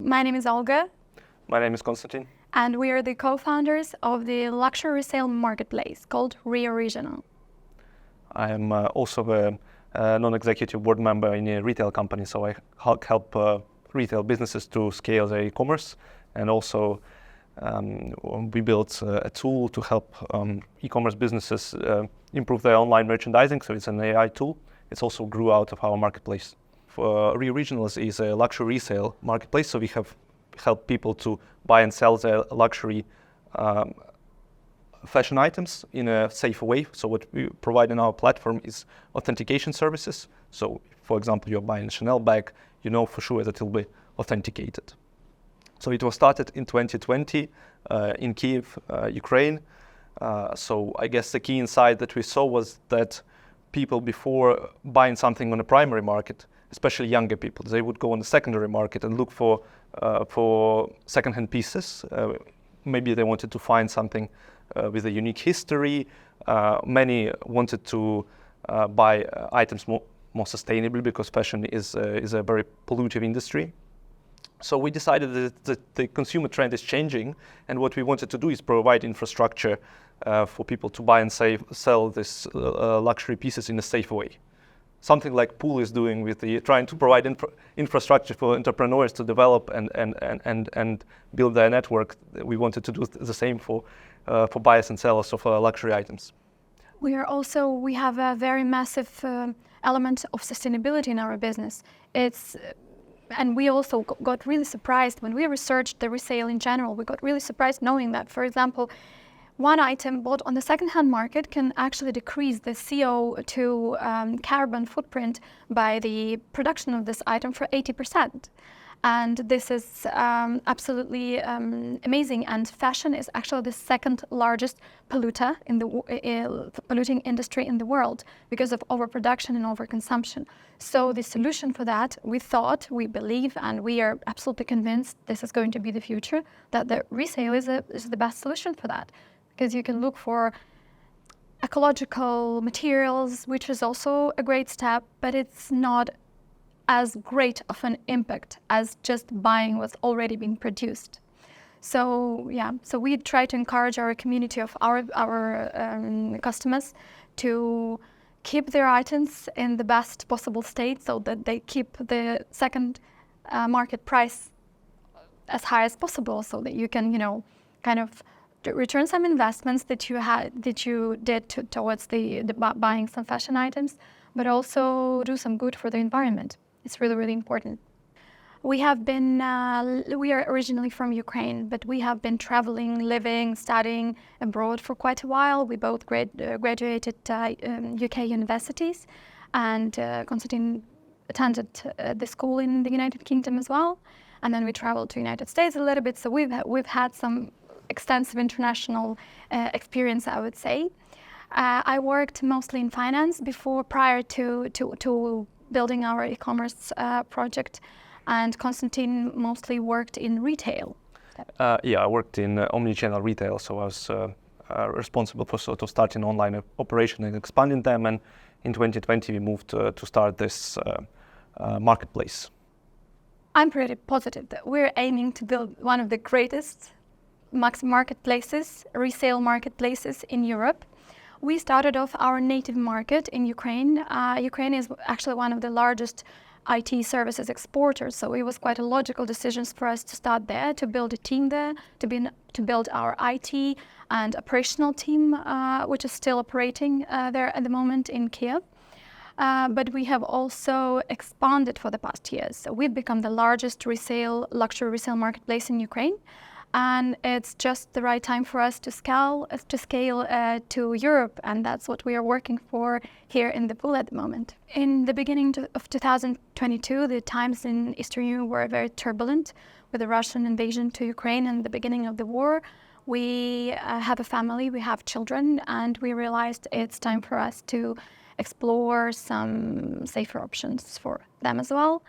My name is Olga, My name is Konstantin. and we are the co-founders of the luxury resale marketplace called Reoriginal. I am also a non-executive board member in a retail company, so I help retail businesses to scale their e-commerce, and also we built a tool to help e-commerce businesses improve their online merchandising. So it's an AI tool. It's also grew out of our marketplace. Reoriginal is a luxury resale marketplace, so we have helped people to buy and sell their luxury fashion items in a safer way. So what we provide in our platform is authentication services. So for example, you're buying a Chanel bag, you know for sure that it will be authenticated. So it was started in 2020 in Kiev, Ukraine. So I guess the key insight that we saw was that people, before buying something on a primary market, especially younger people, they would go on the secondary market and look for secondhand pieces. Maybe they wanted to find something with a unique history. Many wanted to buy items more sustainably, because fashion is a very pollutive industry. So we decided that the consumer trend is changing, and what we wanted to do is provide infrastructure for people to buy and sell these luxury pieces in a safe way. Something like Pool is doing with trying to provide infrastructure for entrepreneurs to develop and build their network. We wanted to do the same for buyers and sellers of luxury items. We have a very massive element of sustainability in our business. And we also got really surprised when we researched the resale in general. We got really surprised knowing that, for example, one item bought on the second-hand market can actually decrease the CO2 carbon footprint by the production of this item for 80%. And this is absolutely amazing. And fashion is actually the second largest polluter in the polluting industry in the world because of overproduction and overconsumption. So the solution for that, we believe, and we are absolutely convinced this is going to be the future, that the resale is the best solution for that. Because you can look for ecological materials, which is also a great step, but it's not as great of an impact as just buying what's already been produced. So we try to encourage our community of our customers to keep their items in the best possible state, so that they keep the second market price as high as possible, so that you can, kind of return some investments that you did towards the buying some fashion items, but also do some good for the environment. It's really, really important. We are originally from Ukraine, but we have been traveling, living, studying abroad for quite a while. We both graduated UK universities, and Konstantin attended the school in the United Kingdom as well. And then we traveled to United States a little bit. So we've had some extensive international experience, I would say. I worked mostly in finance prior to building our e-commerce project, and Konstantin mostly worked in retail. I worked in omnichannel retail, so I was responsible for sort of starting online operation and expanding them. And in 2020, we moved to start this marketplace. I'm pretty positive that we're aiming to build one of the greatest marketplaces, resale marketplaces in Europe. We started off our native market in Ukraine. Ukraine is actually one of the largest IT services exporters, so it was quite a logical decision for us to start there, to build a team there, to build our IT and operational team, which is still operating there at the moment in Kiev. But we have also expanded for the past years. So we've become the largest luxury resale marketplace in Ukraine. And it's just the right time for us to scale to Europe, and that's what we are working for here in the Pool at the moment. In the beginning of 2022, the times in Eastern Europe were very turbulent with the Russian invasion to Ukraine and the beginning of the war. We have a family, we have children, and we realized it's time for us to explore some safer options for them as well.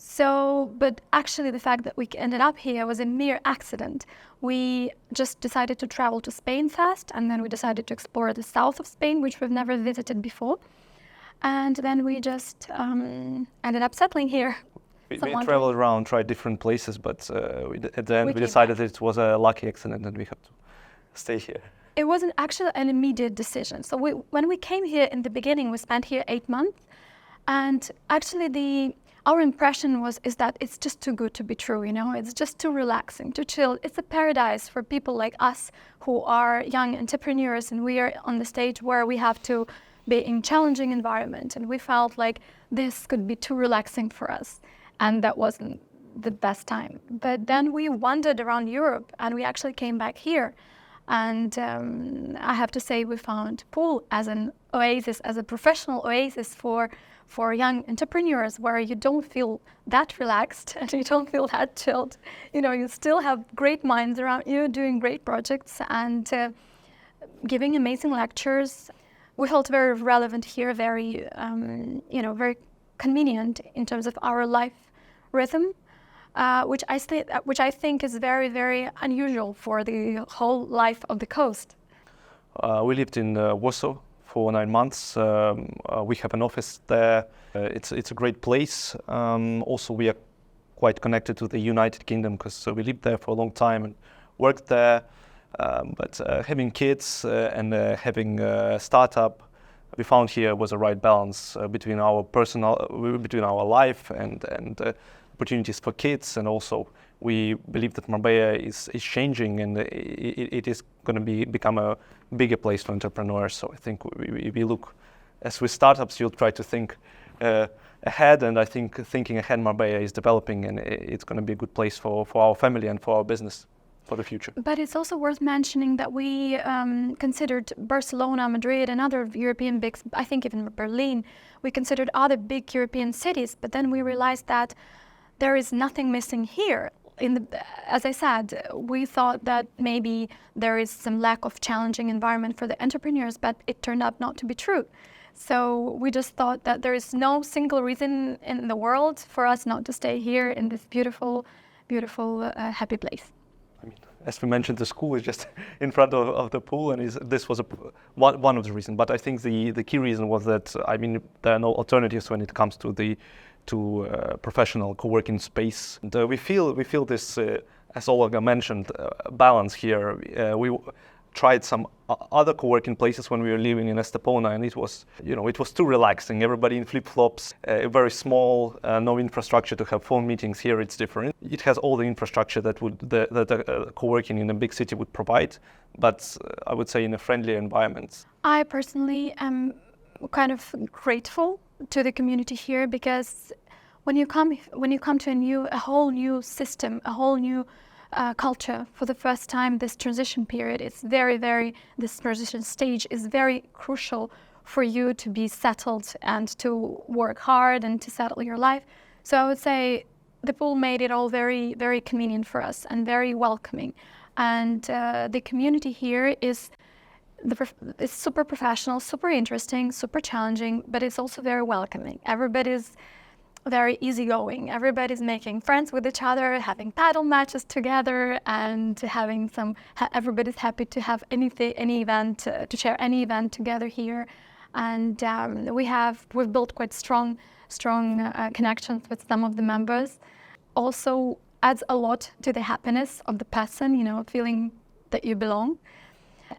So, but actually the fact that we ended up here was a mere accident. We just decided to travel to Spain first, and then we decided to explore the south of Spain, which we've never visited before. And then we just ended up settling here. We someone traveled around, tried different places, but at the end We we came decided that it was a lucky accident and we have to stay here. It wasn't actually an immediate decision. So when we came here in the beginning, we spent here 8 months, and actually our impression is that it's just too good to be true. You know, it's just too relaxing, too chill. It's a paradise for people like us who are young entrepreneurs, and we are on the stage where we have to be in challenging environment, and we felt like this could be too relaxing for us, and that wasn't the best time. But then we wandered around Europe, and we actually came back here. And I have to say, we found Pool as an oasis, as a professional oasis for young entrepreneurs, where you don't feel that relaxed and you don't feel that chilled. You know, you still have great minds around you doing great projects and giving amazing lectures. We felt very relevant here, very, very convenient in terms of our life rhythm. Which I think is very, very unusual for the whole life of the coast. We lived in Warsaw for 9 months. We have an office there. It's a great place. Also, we are quite connected to the United Kingdom because we lived there for a long time and worked there. But having kids and having a startup, we found here was a right balance between our life and opportunities for kids, and also we believe that Marbella is changing, and it is going to become a bigger place for entrepreneurs. So I think we look, as with startups, you'll try to think ahead, and I think thinking ahead, Marbella is developing, and it's going to be a good place for our family and for our business for the future. But it's also worth mentioning that we considered Barcelona, Madrid, and other European big, I think even Berlin, we considered other big European cities, but then we realized that there is nothing missing here. As I said, we thought that maybe there is some lack of challenging environment for the entrepreneurs, but it turned out not to be true. So we just thought that there is no single reason in the world for us not to stay here in this beautiful, beautiful, happy place. I mean, as we mentioned, the school is just in front of the pool, and this was one of the reasons. But I think the key reason was that, there are no alternatives when it comes to professional co-working space. And we feel this, as Olga mentioned, balance here. We tried some other co-working places when we were living in Estepona, and it was too relaxing. Everybody in flip-flops, very small, no infrastructure to have phone meetings. Here it's different. It has all the infrastructure that co-working in a big city would provide, but I would say in a friendly environment. I personally am kind of grateful to the community here, because when you come to a whole new system, a whole new culture for the first time, this transition period, this transition stage is very crucial for you to be settled and to work hard and to settle your life. So I would say the pool made it all very, very convenient for us and very welcoming. And the community here is super professional, super interesting, super challenging, but it's also very welcoming. Everybody's very easygoing. Everybody's making friends with each other, having paddle matches together, and everybody's happy to have any event, to share any event together here. And we've built quite strong connections with some of the members. Also adds a lot to the happiness of the person, feeling that you belong.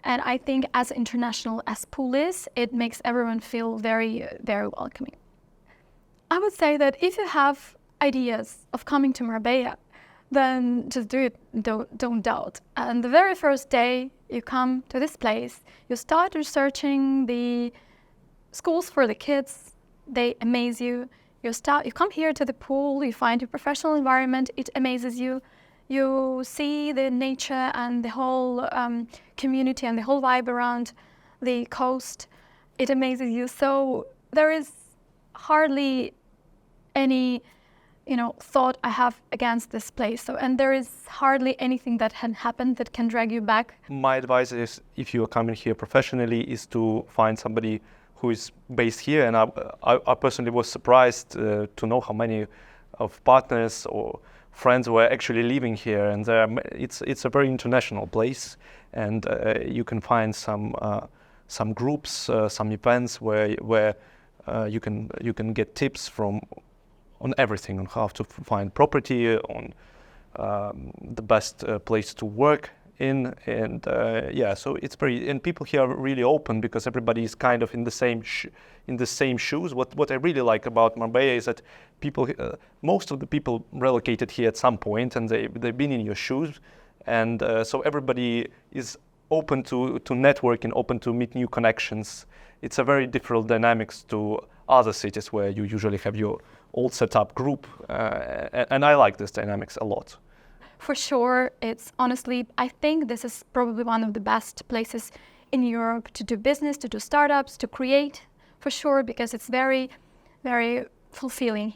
And I think as international as Pool is, it makes everyone feel very, very welcoming. I would say that if you have ideas of coming to Marbella, then just do it, don't doubt. And the very first day you come to this place, you start researching the schools for the kids, they amaze you. You come here to the pool, you find a professional environment, it amazes you. You see the nature and the whole community and the whole vibe around the coast. It amazes you. So there is hardly any, thought I have against this place. And there is hardly anything that can happen that can drag you back. My advice is, if you are coming here professionally, is to find somebody who is based here. And I personally was surprised to know how many of partners or friends were actually living here, and it's a very international place, and you can find some groups, some events where you can get tips from on everything, on how to find property, on the best place to work in, and so it's and people here are really open because everybody is kind of in the same shoes. What I really like about Marbella is that people, most of the people relocated here at some point, and they've been in your shoes, and so everybody is open to networking, open to meet new connections. It's a very different dynamics to other cities where you usually have your old setup group, and I like this dynamics a lot. For sure, it's honestly, I think this is probably one of the best places in Europe to do business, to do startups, to create, for sure, because it's very, very fulfilling.